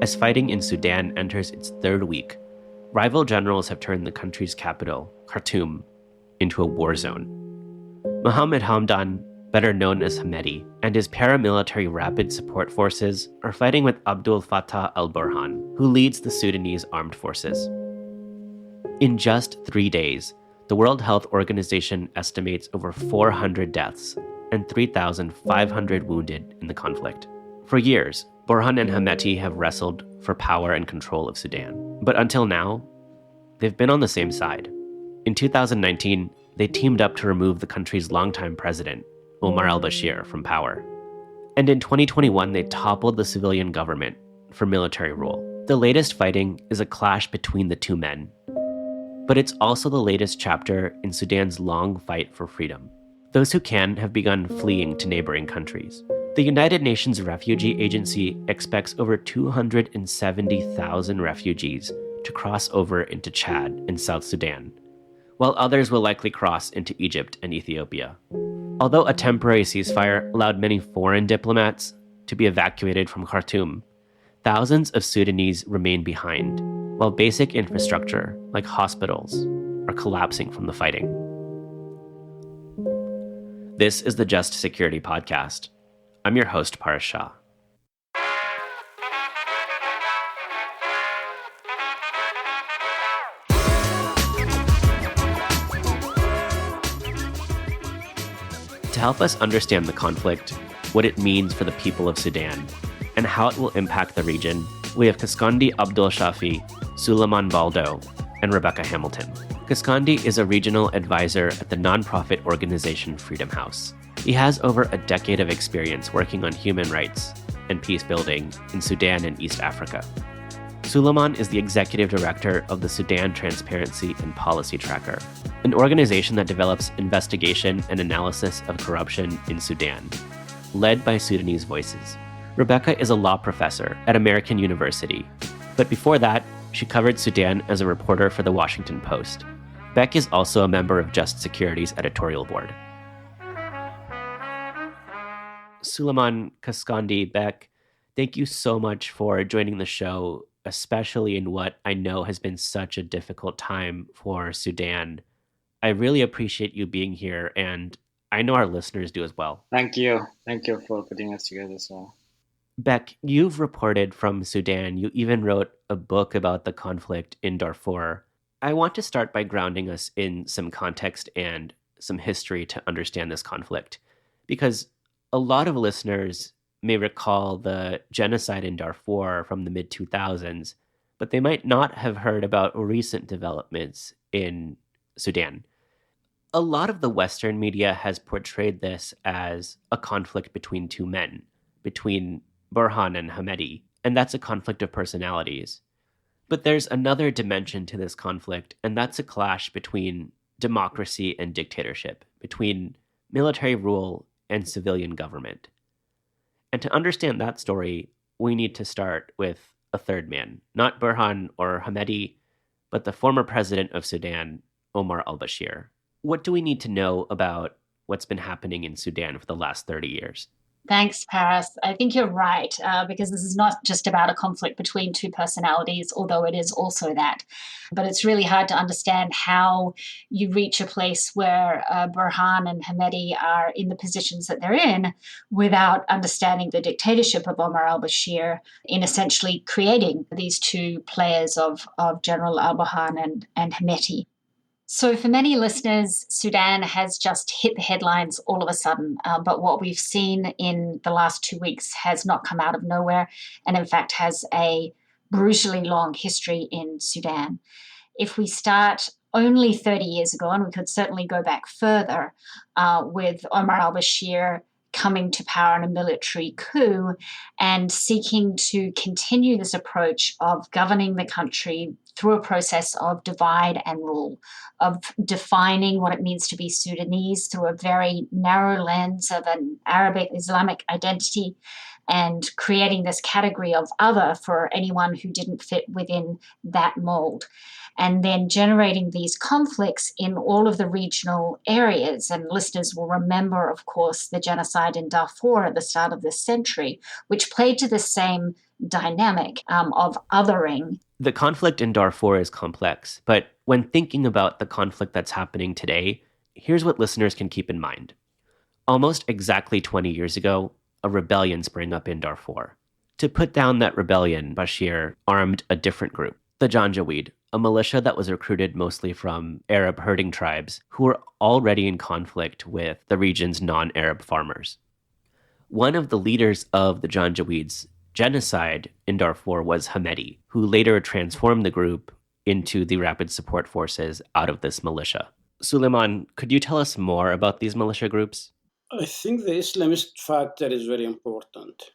As fighting in Sudan enters its third week, rival generals have turned the country's capital, Khartoum, into a war zone. Mohamed Hamdan, better known as Hemedti, and his paramilitary rapid support forces are fighting with Abdel Fatah al-Burhan, who leads the Sudanese Armed Forces. In just 3 days, the World Health Organization estimates over 400 deaths and 3,500 wounded in the conflict. For years, Burhan and Hemedti have wrestled for power and control of Sudan. But until now, they've been on the same side. In 2019, they teamed up to remove the country's longtime president, Omar al-Bashir, from power. And in 2021, they toppled the civilian government for military rule. The latest fighting is a clash between the two men. But it's also the latest chapter in Sudan's long fight for freedom. Those who can have begun fleeing to neighboring countries. The United Nations Refugee Agency expects over 270,000 refugees to cross over into Chad and South Sudan, while others will likely cross into Egypt and Ethiopia. Although a temporary ceasefire allowed many foreign diplomats to be evacuated from Khartoum, thousands of Sudanese remain behind, while basic infrastructure, like hospitals, are collapsing from the fighting. This is the Just Security Podcast. I'm your host, Paras Shah. To help us understand the conflict, what it means for the people of Sudan, and how it will impact the region, we have Quscondy Abdulshafi, Suliman Baldo, and Rebecca Hamilton. Quscondy is a regional advisor at the nonprofit organization Freedom House. He has over a decade of experience working on human rights and peace building in Sudan and East Africa. Suliman is the executive director of the Sudan Transparency and Policy Tracker, an organization that develops investigation and analysis of corruption in Sudan, led by Sudanese voices. Rebecca is a law professor at American University, but before that, she covered Sudan as a reporter for the Washington Post. Beck is also a member of Just Security's editorial board. Suliman, Quscondy, Beck, thank you so much for joining the show, especially in what I know has been such a difficult time for Sudan. I really appreciate you being here, and I know our listeners do as well. Thank you. Thank you for putting us together. Beck, you've reported from Sudan. You even wrote a book about the conflict in Darfur. I want to start by grounding us in some context and some history to understand this conflict, because a lot of listeners may recall the genocide in Darfur from the mid-2000s, but they might not have heard about recent developments in Sudan. A lot of the Western media has portrayed this as a conflict between two men, between Burhan and Hemedti, and that's a conflict of personalities. But there's another dimension to this conflict, and that's a clash between democracy and dictatorship, between military rule and civilian government. And to understand that story, we need to start with a third man, not Burhan or Hemedti, but the former president of Sudan, Omar al-Bashir. What do we need to know about what's been happening in Sudan for the last 30 years? Thanks, Paras. I think you're right, because this is not just about a conflict between two personalities, although it is also that. But it's really hard to understand how you reach a place where Burhan and Hemedti are in the positions that they're in without understanding the dictatorship of Omar al-Bashir in essentially creating these two players of General al-Burhan and Hemedti. So for many listeners, Sudan has just hit the headlines all of a sudden, but what we've seen in the last 2 weeks has not come out of nowhere and in fact has a brutally long history in Sudan. If we start only 30 years ago, and we could certainly go back further, with Omar al-Bashir coming to power in a military coup and seeking to continue this approach of governing the country through a process of divide and rule, of defining what it means to be Sudanese through a very narrow lens of an Arabic Islamic identity, and creating this category of other for anyone who didn't fit within that mold. And then generating these conflicts in all of the regional areas. And listeners will remember, of course, the genocide in Darfur at the start of this century, which played to the same dynamic of othering. The conflict in Darfur is complex, but when thinking about the conflict that's happening today, here's what listeners can keep in mind. Almost exactly 20 years ago, a rebellion sprang up in Darfur. To put down that rebellion, Bashir armed a different group, the Janjaweed, a militia that was recruited mostly from Arab herding tribes who were already in conflict with the region's non-Arab farmers. One of the leaders of the Janjaweed's genocide in Darfur was Hemedti, who later transformed the group into the Rapid Support Forces out of this militia. Suliman, could you tell us more about these militia groups? I think the Islamist factor is very important.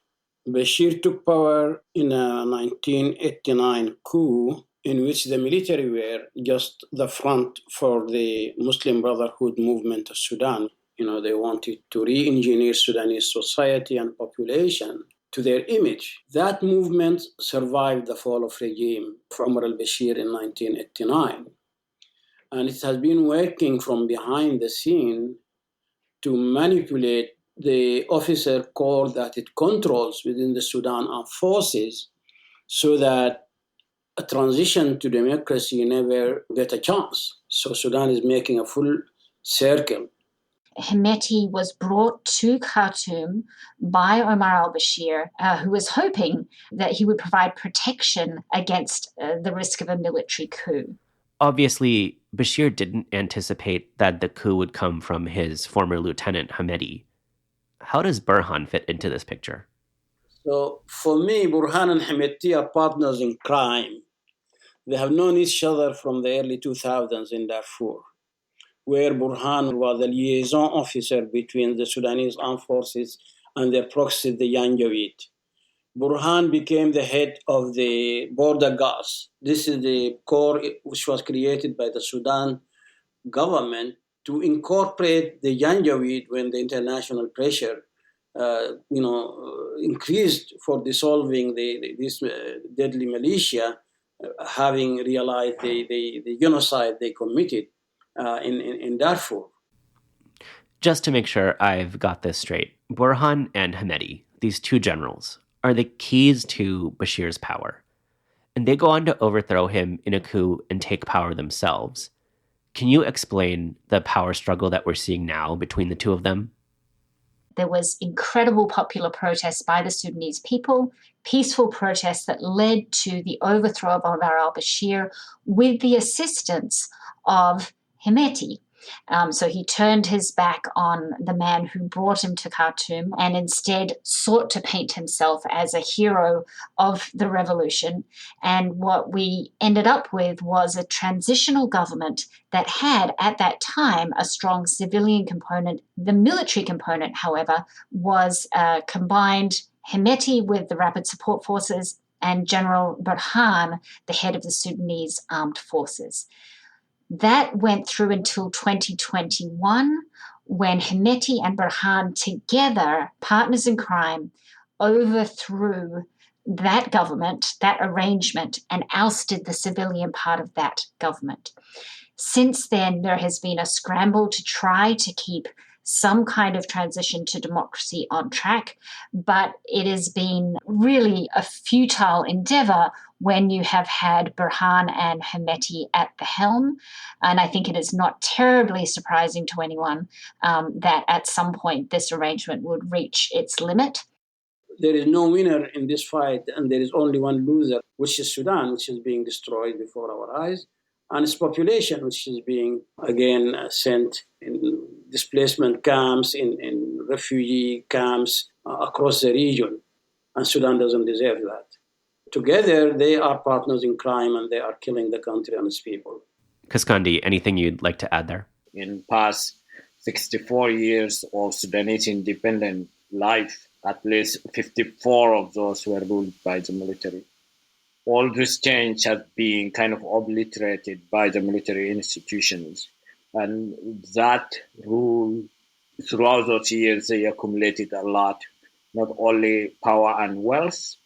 Bashir took power in a 1989 coup in which the military were just the front for the Muslim Brotherhood movement of Sudan. They wanted to re-engineer Sudanese society and population to their image. That movement survived the fall of regime from Omar al-Bashir in 1989. And it has been working from behind the scene to manipulate the officer corps that it controls within the Sudan Armed Forces so that a transition to democracy never get a chance. So Sudan is making a full circle. Hemedti was brought to Khartoum by Omar al-Bashir, who was hoping that he would provide protection against the risk of a military coup. Obviously, Bashir didn't anticipate that the coup would come from his former lieutenant, Hemedti. How does Burhan fit into this picture? So for me, Burhan and Hemedti are partners in crime. They have known each other from the early 2000s in Darfur, where Burhan was the liaison officer between the Sudanese Armed Forces and their proxy, the Janjaweed. Burhan became the head of the border guards. This is the corps which was created by the Sudan government to incorporate the Janjaweed when the international pressure increased for dissolving this deadly militia, having realized the genocide they committed in Darfur. Just to make sure I've got this straight, Burhan and Hemedti, these two generals, are the keys to Bashir's power. And they go on to overthrow him in a coup and take power themselves. Can you explain the power struggle that we're seeing now between the two of them? There was incredible popular protests by the Sudanese people, peaceful protests that led to the overthrow of Omar al-Bashir with the assistance of Hemedti. So he turned his back on the man who brought him to Khartoum and instead sought to paint himself as a hero of the revolution. And what we ended up with was a transitional government that had, at that time, a strong civilian component. The military component, however, was combined Hemedti with the Rapid Support Forces and General Burhan, the head of the Sudanese Armed Forces. That went through until 2021, when Hemedti and Burhan together, partners in crime, overthrew that government, that arrangement, and ousted the civilian part of that government. Since then, there has been a scramble to try to keep some kind of transition to democracy on track, but it has been really a futile endeavor when you have had Burhan and Hemedti at the helm. And I think it is not terribly surprising to anyone that at some point this arrangement would reach its limit. There is no winner in this fight, and there is only one loser, which is Sudan, which is being destroyed before our eyes, and its population, which is being, again, sent in displacement camps, in refugee camps across the region. And Sudan doesn't deserve that. Together, they are partners in crime, and they are killing the country and its people. Quscondy, anything you'd like to add there? In past 64 years of Sudanese independent life, at least 54 of those were ruled by the military. All this change has been kind of obliterated by the military institutions. And that rule, throughout those years, they accumulated a lot, not only power and wealth,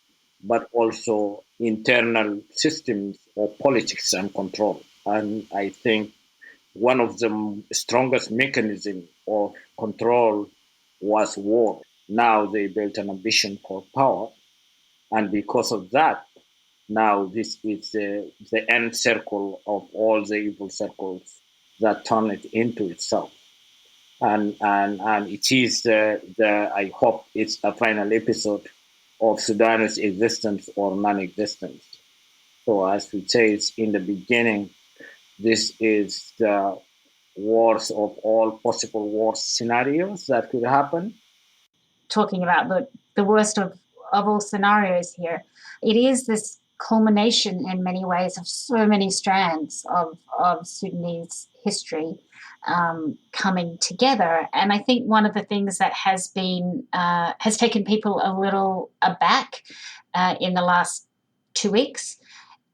but also internal systems of politics and control. And I think one of the strongest mechanisms of control was war. Now they built an ambition for power, And because of that, now this is the end circle of all the evil circles that turn it into itself. And it is I hope it's a final episode of Sudan's existence or non-existence. So as we say in the beginning, this is the worst of all possible worst scenarios that could happen. Talking about the worst of all scenarios here, it is this culmination in many ways of so many strands of Sudanese history coming together. And I think one of the things that has taken people a little aback in the last 2 weeks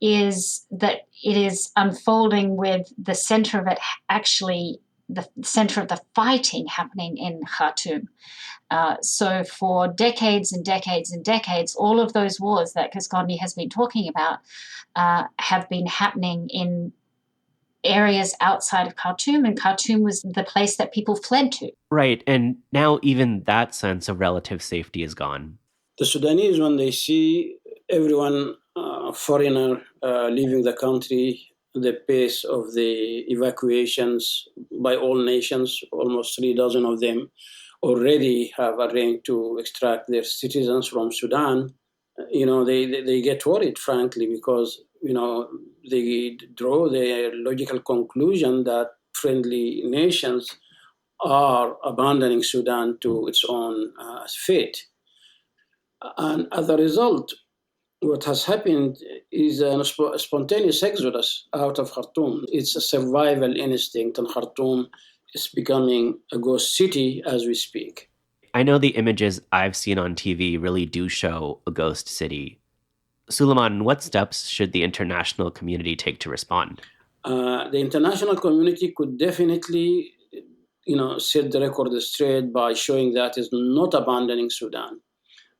is that it is unfolding with the center of it actually, the center of the fighting happening in Khartoum. So for decades and decades and decades, all of those wars that Quscondy has been talking about have been happening in areas outside of Khartoum, and Khartoum was the place that people fled to. Right, and now even that sense of relative safety is gone. The Sudanese, when they see everyone, foreigner, leaving the country, the pace of the evacuations by all nations, almost 36 of them, already have arranged to extract their citizens from Sudan, they get worried, frankly, because, they draw their logical conclusion that friendly nations are abandoning Sudan to its own fate. And as a result, what has happened is a spontaneous exodus out of Khartoum. It's a survival instinct, and Khartoum is becoming a ghost city as we speak. I know the images I've seen on TV really do show a ghost city. Suliman, what steps should the international community take to respond? The international community could definitely, set the record straight by showing that it's not abandoning Sudan.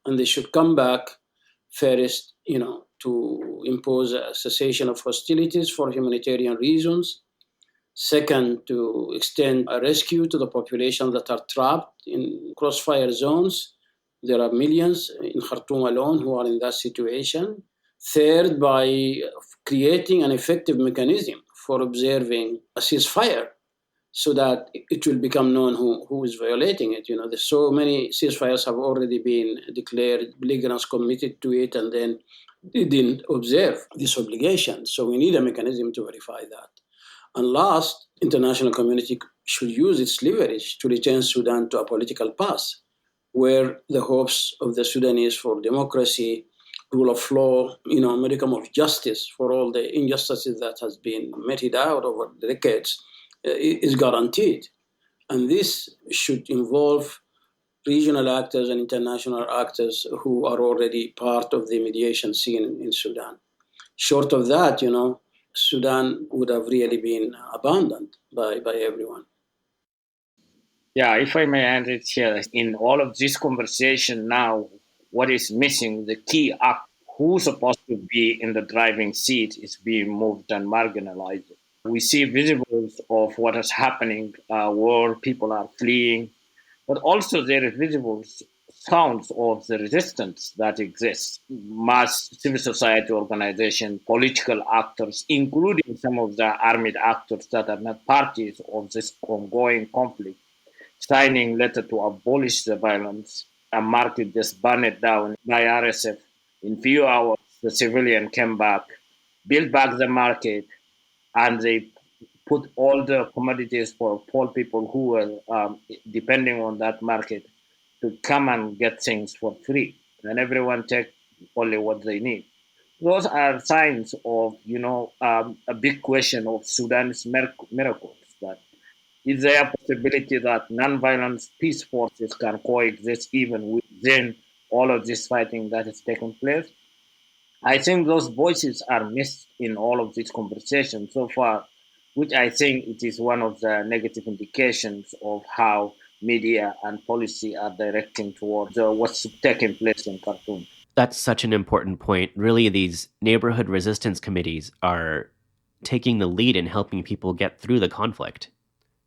And they should come back first, to impose a cessation of hostilities for humanitarian reasons. Second, to extend a rescue to the population that are trapped in crossfire zones. There are millions in Khartoum alone who are in that situation. Third, by creating an effective mechanism for observing a ceasefire so that it will become known who is violating it. There's so many ceasefires have already been declared, belligerents committed to it, and then they didn't observe this obligation. So we need a mechanism to verify that. And last, international community should use its leverage to return Sudan to a political path where the hopes of the Sudanese for democracy, rule of law, modicum of justice for all the injustices that has been meted out over the decades is guaranteed. And this should involve regional actors and international actors who are already part of the mediation scene in Sudan. Short of that, Sudan would have really been abandoned by everyone. Yeah, if I may add it here, in all of this conversation now, what is missing, the key act, who's supposed to be in the driving seat is being moved and marginalized. We see visuals of what is happening, where people are fleeing, but also there are visible sounds of the resistance that exists. Mass civil society organizations, political actors, including some of the armed actors that are not parties of this ongoing conflict, signing letter to abolish the violence. A market just burned down by RSF. In few hours, the civilian came back, built back the market, and they put all the commodities for poor people who were depending on that market to come and get things for free. And everyone take only what they need. Those are signs of, a big question of Sudan's miracles. That is there a possibility that non-violent peace forces can coexist even within all of this fighting that is taking place? I think those voices are missed in all of these conversations so far, which I think it is one of the negative indications of how media and policy are directing towards what's taking place in Khartoum. That's such an important point. Really, these neighborhood resistance committees are taking the lead in helping people get through the conflict.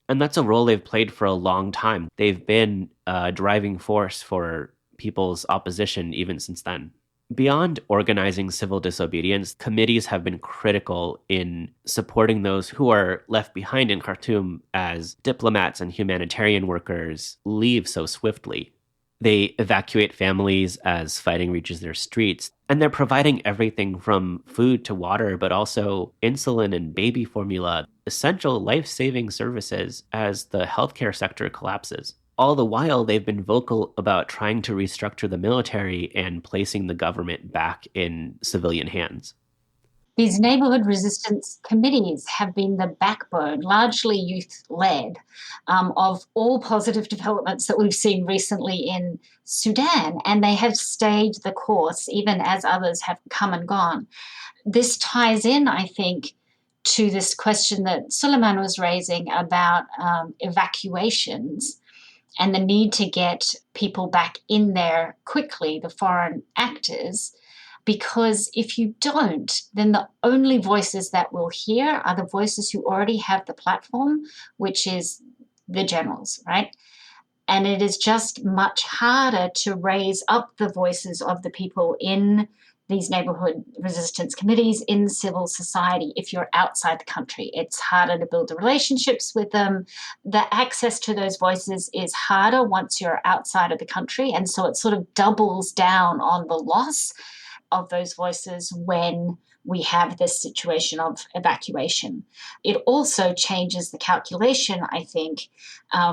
And that's a role they've played for a long time. They've been a driving force for people's opposition even since then. Beyond organizing civil disobedience, committees have been critical in supporting those who are left behind in Khartoum as diplomats and humanitarian workers leave so swiftly. They evacuate families as fighting reaches their streets, and they're providing everything from food to water, but also insulin and baby formula, essential life-saving services as the healthcare sector collapses. All the while, they've been vocal about trying to restructure the military and placing the government back in civilian hands. These neighborhood resistance committees have been the backbone, largely youth-led, of all positive developments that we've seen recently in Sudan, and they have stayed the course even as others have come and gone. This ties in, I think, to this question that Suliman was raising about evacuations and the need to get people back in there quickly, the foreign actors, because if you don't, then the only voices that we'll hear are the voices who already have the platform, which is the generals, right? And it is just much harder to raise up the voices of the people in these neighborhood resistance committees in civil society if you're outside the country. It's harder to build the relationships with them. The access to those voices is harder once you're outside of the country. And so it sort of doubles down on the loss of those voices when we have this situation of evacuation. It also changes the calculation, I think,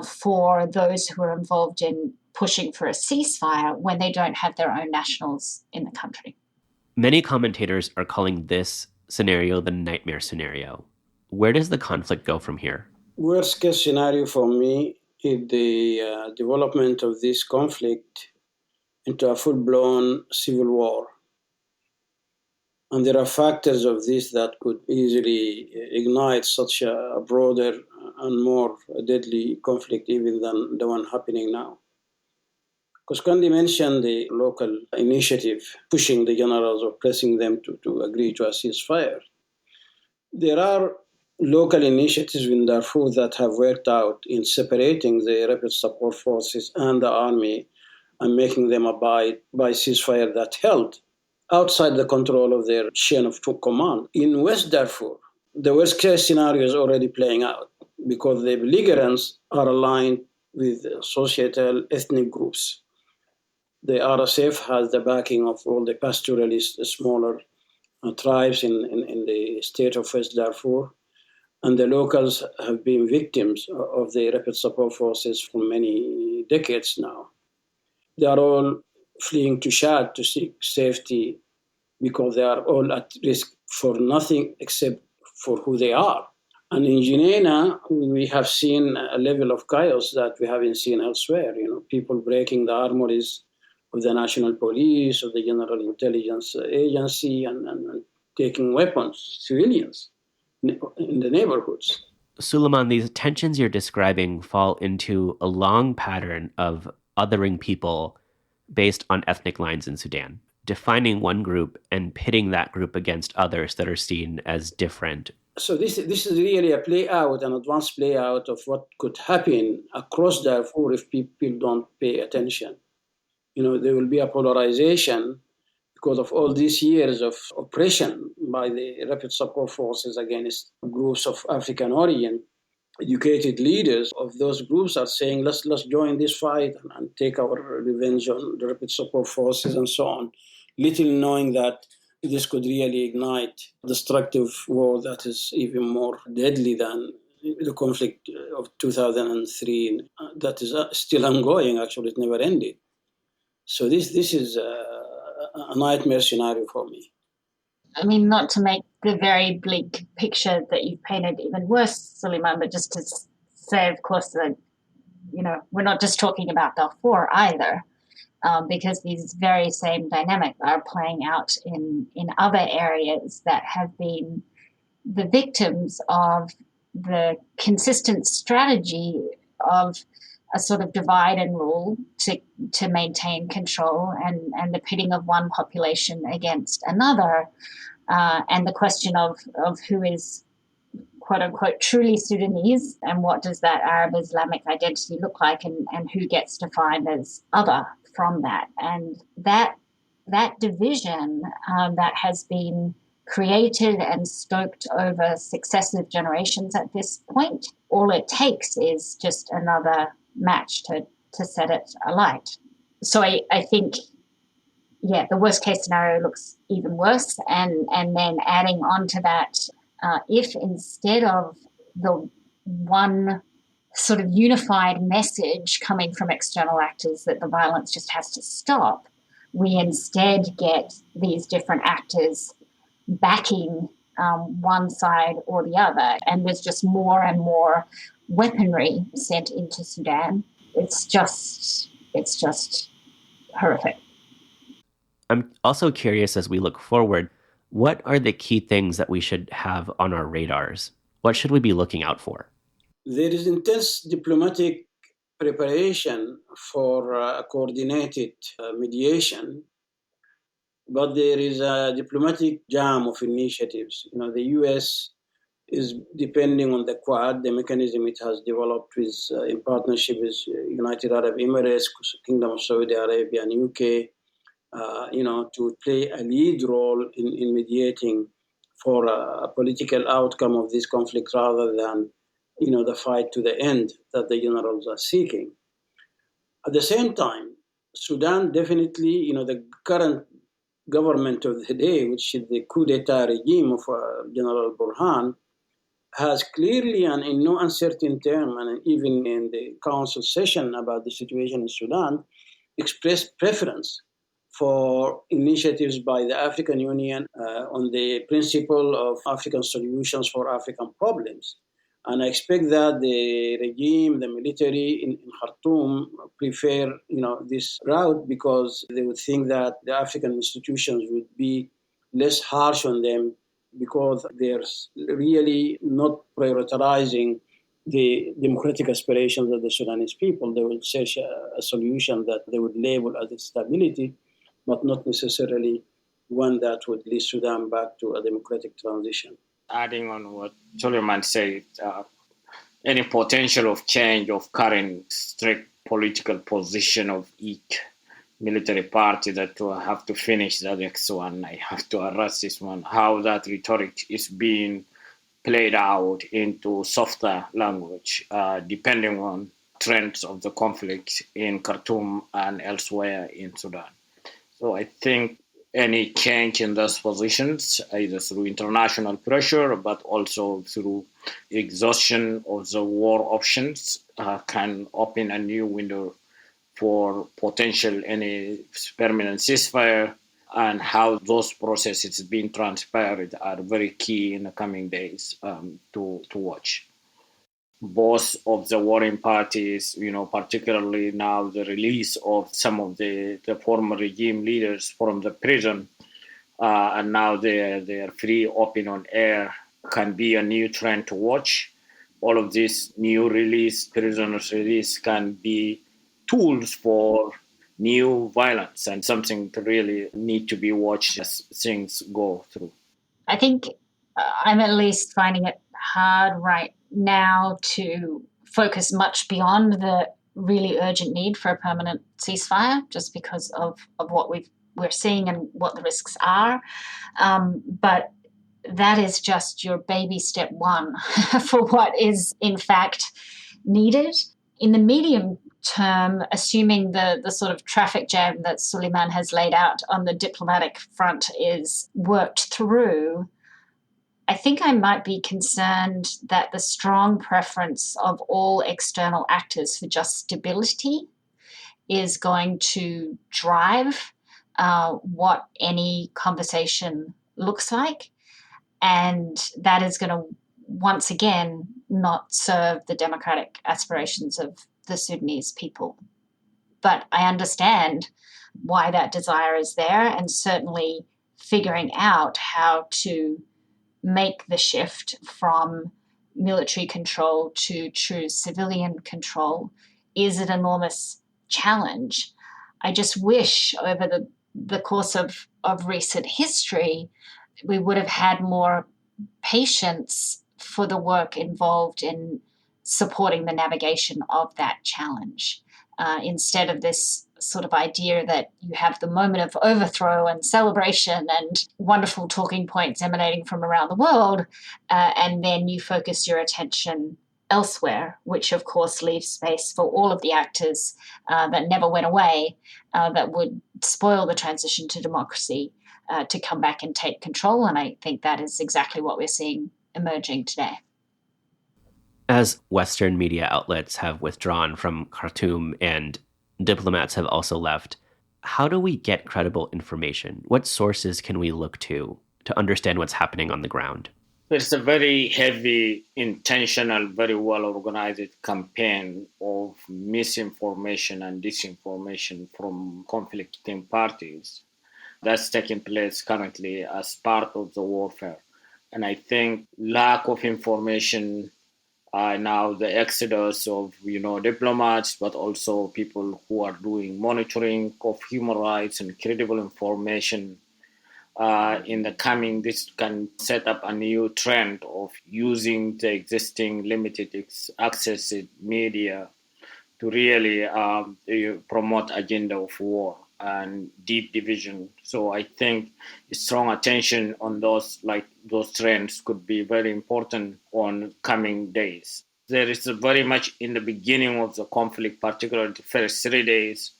for those who are involved in pushing for a ceasefire when they don't have their own nationals in the country. Many commentators are calling this scenario the nightmare scenario. Where does the conflict go from here? Worst case scenario for me is the development of this conflict into a full-blown civil war. And there are factors of this that could easily ignite such a broader and more deadly conflict even than the one happening now. Quscondy mentioned the local initiative pushing the generals or pressing them to agree to a ceasefire. There are local initiatives in Darfur that have worked out in separating the rapid support forces and the army and making them abide by ceasefire that held outside the control of their chain of command. In West Darfur, the worst case scenario is already playing out because the belligerents are aligned with societal ethnic groups. The RSF has the backing of all the pastoralist, smaller tribes in the state of West Darfur, and the locals have been victims of the rapid support forces for many decades now. They are all fleeing to Chad to seek safety because they are all at risk for nothing except for who they are. And in Geneina, we have seen a level of chaos that we haven't seen elsewhere. People breaking the armories of the National Police, of the General Intelligence Agency, and taking weapons, civilians, in the neighborhoods. Suliman, these tensions you're describing fall into a long pattern of othering people based on ethnic lines in Sudan, defining one group and pitting that group against others that are seen as different. So this is really a play-out, an advanced play-out of what could happen across Darfur if people don't pay attention. There will be a polarization because of all these years of oppression by the rapid support forces against groups of African origin. Educated leaders of those groups are saying, let's join this fight and take our revenge on the rapid support forces and so on, little knowing that this could really ignite a destructive war that is even more deadly than the conflict of 2003 that is still ongoing. Actually, it never ended. So this is a nightmare scenario for me. I mean, not to make the very bleak picture that you've painted even worse, Suliman, but just to say, of course, that, we're not just talking about Darfur either, because these very same dynamics are playing out in other areas that have been the victims of the consistent strategy of a sort of divide and rule to maintain control and the pitting of one population against another, and the question of who is quote unquote truly Sudanese and what does that Arab Islamic identity look like and who gets defined as other from that. And that that division that has been created and stoked over successive generations at this point, all it takes is just another match to set it alight. So I think, the worst case scenario looks even worse. And then adding on to that, if instead of the one sort of unified message coming from external actors that the violence just has to stop, we instead get these different actors backing one side or the other, and there's just more and more weaponry sent into Sudan. It's just horrific. I'm also curious, as we look forward, what are the key things that we should have on our radars? What should we be looking out for? There is intense diplomatic preparation for a coordinated mediation, but there is a diplomatic jam of initiatives. The U.S. is depending on the Quad, the mechanism it has developed in partnership with United Arab Emirates, Kingdom of Saudi Arabia, and UK, to play a lead role in mediating for a political outcome of this conflict rather than, the fight to the end that the generals are seeking. At the same time, Sudan definitely, the current government of the day, which is the coup d'etat regime of General Burhan, has clearly and in no uncertain term, and even in the council session about the situation in Sudan, expressed preference for initiatives by the African Union on the principle of African solutions for African problems. And I expect that the regime, the military in Khartoum prefer, this route because they would think that the African institutions would be less harsh on them because they're really not prioritizing the democratic aspirations of the Sudanese people. They will search a solution that they would label as stability, but not necessarily one that would lead Sudan back to a democratic transition. Adding on what Suliman said, any potential of change of current strict political position of each military party that will have to finish the next one, I have to arrest this one, how that rhetoric is being played out into softer language, depending on trends of the conflict in Khartoum and elsewhere in Sudan. So I think any change in those positions, either through international pressure, but also through exhaustion of the war options, can open a new window for potential any permanent ceasefire, and how those processes being transpired are very key in the coming days to watch. Both of the warring parties, particularly now the release of some of the former regime leaders from the prison, and now they are free, open on air, can be a new trend to watch. All of these new prisoners release can be tools for new violence and something to really need to be watched as things go through. I think I'm at least finding it hard right now to focus much beyond the really urgent need for a permanent ceasefire, just because of what we're seeing and what the risks are. But that is just your baby step one for what is in fact needed. In the medium term, assuming the sort of traffic jam that Suliman has laid out on the diplomatic front is worked through, I think I might be concerned that the strong preference of all external actors for just stability is going to drive what any conversation looks like. And that is going to, once again, not serve the democratic aspirations of the Sudanese people. But I understand why that desire is there, and certainly figuring out how to make the shift from military control to true civilian control is an enormous challenge. I just wish over the course of recent history, we would have had more patience for the work involved in supporting the navigation of that challenge. instead of this sort of idea that you have the moment of overthrow and celebration and wonderful talking points emanating from around the world, and then you focus your attention elsewhere, which of course leaves space for all of the actors that never went away, that would spoil the transition to democracy, to come back and take control. And I think that is exactly what we're seeing emerging today. As Western media outlets have withdrawn from Khartoum and diplomats have also left, how do we get credible information? What sources can we look to understand what's happening on the ground? There's a very heavy, intentional, very well-organized campaign of misinformation and disinformation from conflicting parties that's taking place currently as part of the warfare. And I think lack of information, now the exodus of diplomats, but also people who are doing monitoring of human rights and credible information, in the coming, this can set up a new trend of using the existing limited access media to really promote agenda of war and deep division. So I think strong attention on those trends could be very important on coming days. There is very much in the beginning of the conflict, particularly the first 3 days,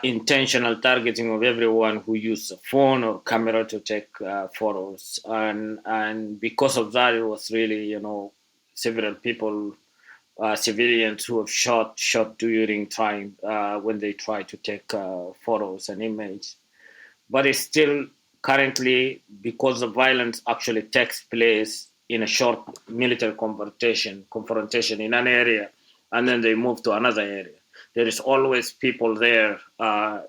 intentional targeting of everyone who used a phone or camera to take photos. And because of that, it was really, several people, civilians who have shot during time when they try to take photos and images. But it's still currently, because the violence actually takes place in a short military confrontation in an area, and then they move to another area. There is always people there,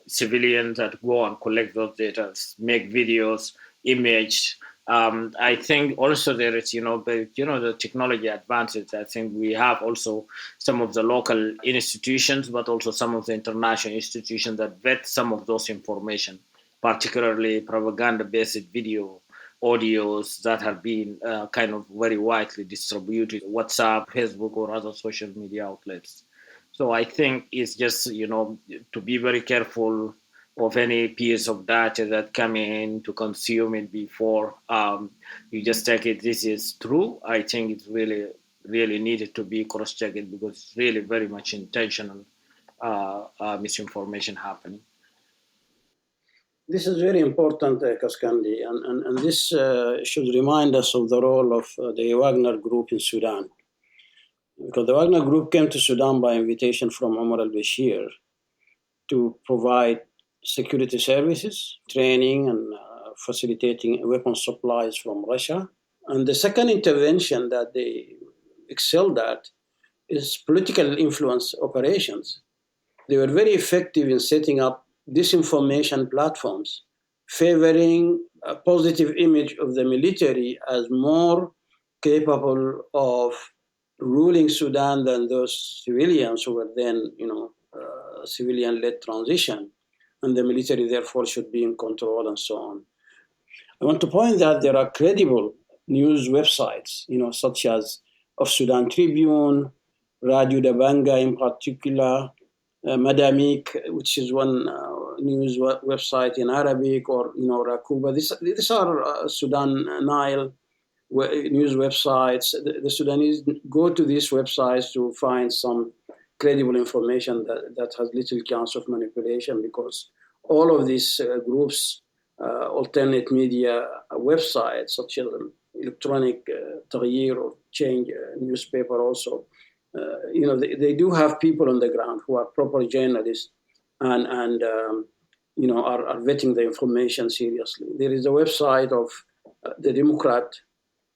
civilians that go and collect those data, make videos, image. I think also there is, the technology advances. I think we have also some of the local institutions, but also some of the international institutions that vet some of those information, particularly propaganda-based video, audios that have been kind of very widely distributed, WhatsApp, Facebook, or other social media outlets. So I think it's just, to be very careful of any piece of data that come in, to consume it before you just take it. This is true. I think it's really, really needed to be cross-checked because it's really very much intentional misinformation happening. This is very important, Quscondy, and this should remind us of the role of the Wagner Group in Sudan. Because the Wagner Group came to Sudan by invitation from Omar al-Bashir to provide security services, training, and facilitating weapon supplies from Russia. And the second intervention that they excelled at is political influence operations. They were very effective in setting up disinformation platforms, favoring a positive image of the military as more capable of ruling Sudan than those civilians who were then, civilian-led transition, and the military therefore should be in control and so on. I want to point that there are credible news websites, such as of Sudan Tribune, Radio Dabanga in particular, Madamik, which is one news website in Arabic, or Rakuba. These are Sudan Nile news websites. The Sudanese go to these websites to find some credible information that has little chance of manipulation, because all of these groups, alternate media websites such as electronic Taghir or Change newspaper also, they do have people on the ground who are proper journalists and are vetting the information seriously. There is a website of the Democrat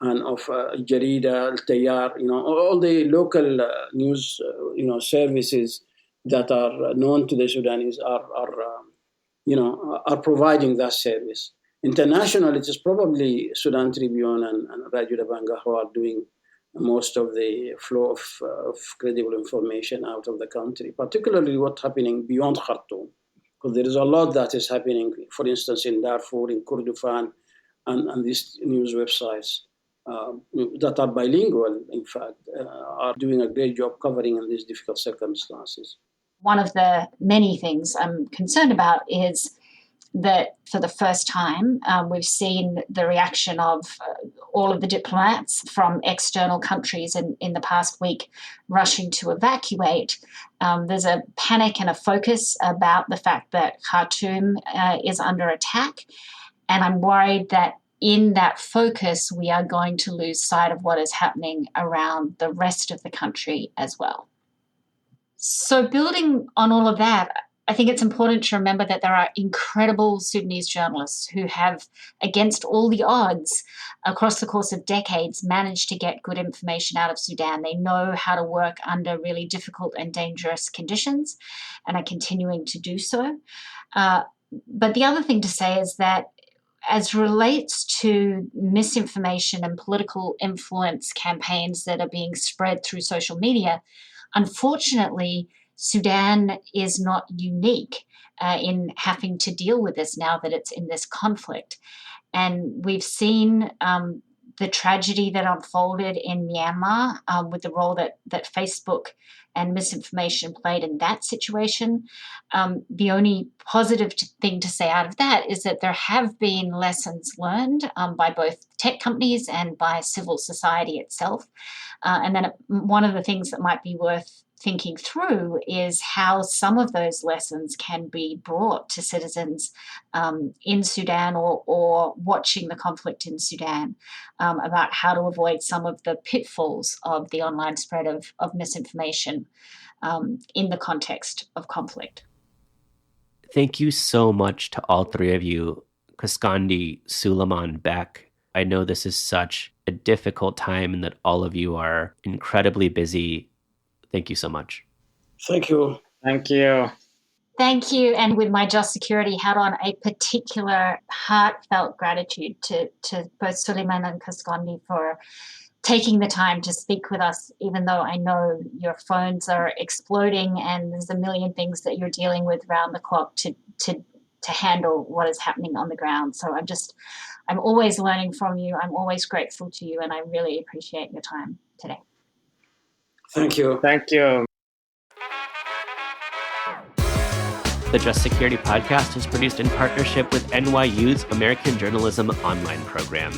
and of Jarida, Al-Tayyar, all the local news, services that are known to the Sudanese are providing that service. International, it is probably Sudan Tribune and Radio Dabanga who are doing most of the flow of credible information out of the country, particularly what's happening beyond Khartoum, because there is a lot that is happening, for instance, in Darfur, in Kordofan, and these news websites that are bilingual, in fact, are doing a great job covering in these difficult circumstances. One of the many things I'm concerned about is that for the first time, we've seen the reaction of all of the diplomats from external countries in the past week rushing to evacuate. There's a panic and a focus about the fact that Khartoum is under attack. And I'm worried that in that focus, we are going to lose sight of what is happening around the rest of the country as well. So building on all of that, I think it's important to remember that there are incredible Sudanese journalists who have, against all the odds, across the course of decades, managed to get good information out of Sudan. They know how to work under really difficult and dangerous conditions and are continuing to do so. But the other thing to say is that as relates to misinformation and political influence campaigns that are being spread through social media, unfortunately, Sudan is not unique in having to deal with this now that it's in this conflict. And we've seen the tragedy that unfolded in Myanmar with the role that Facebook and misinformation played in that situation. The only positive thing to say out of that is that there have been lessons learned by both tech companies and by civil society itself. And then one of the things that might be worth thinking through is how some of those lessons can be brought to citizens in Sudan or watching the conflict in Sudan about how to avoid some of the pitfalls of the online spread of misinformation in the context of conflict. Thank you so much to all three of you, Quscondy, Suliman, Beck. I know this is such a difficult time and that all of you are incredibly busy. Thank you so much. Thank you. Thank you. Thank you. And with my Just Security hat on, a particular heartfelt gratitude to both Suliman and Quscondy for taking the time to speak with us, even though I know your phones are exploding and there's a million things that you're dealing with around the clock to handle what is happening on the ground. So I'm always learning from you. I'm always grateful to you, and I really appreciate your time today. Thank you. Thank you. The Just Security podcast is produced in partnership with NYU's American Journalism Online program.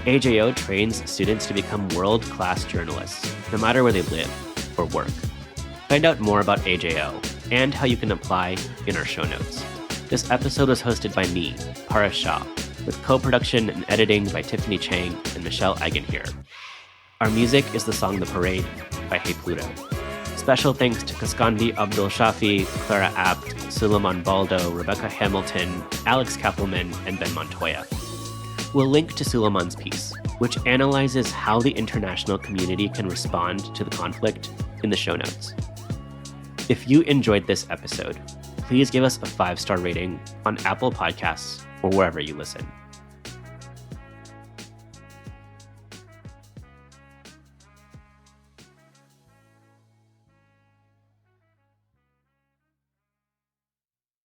AJO trains students to become world-class journalists, no matter where they live or work. Find out more about AJO and how you can apply in our show notes. This episode was hosted by me, Paras Shah, with co-production and editing by Tiffany Chang and Michelle Eigenhier. Our music is the song The Parade by Hey Pluto. Special thanks to Quscondy Abdulshafi, Clara Abt, Suliman Baldo, Rebecca Hamilton, Alex Kappelman, and Ben Montoya. We'll link to Suliman's piece, which analyzes how the international community can respond to the conflict, in the show notes. If you enjoyed this episode, please give us a 5-star rating on Apple Podcasts or wherever you listen.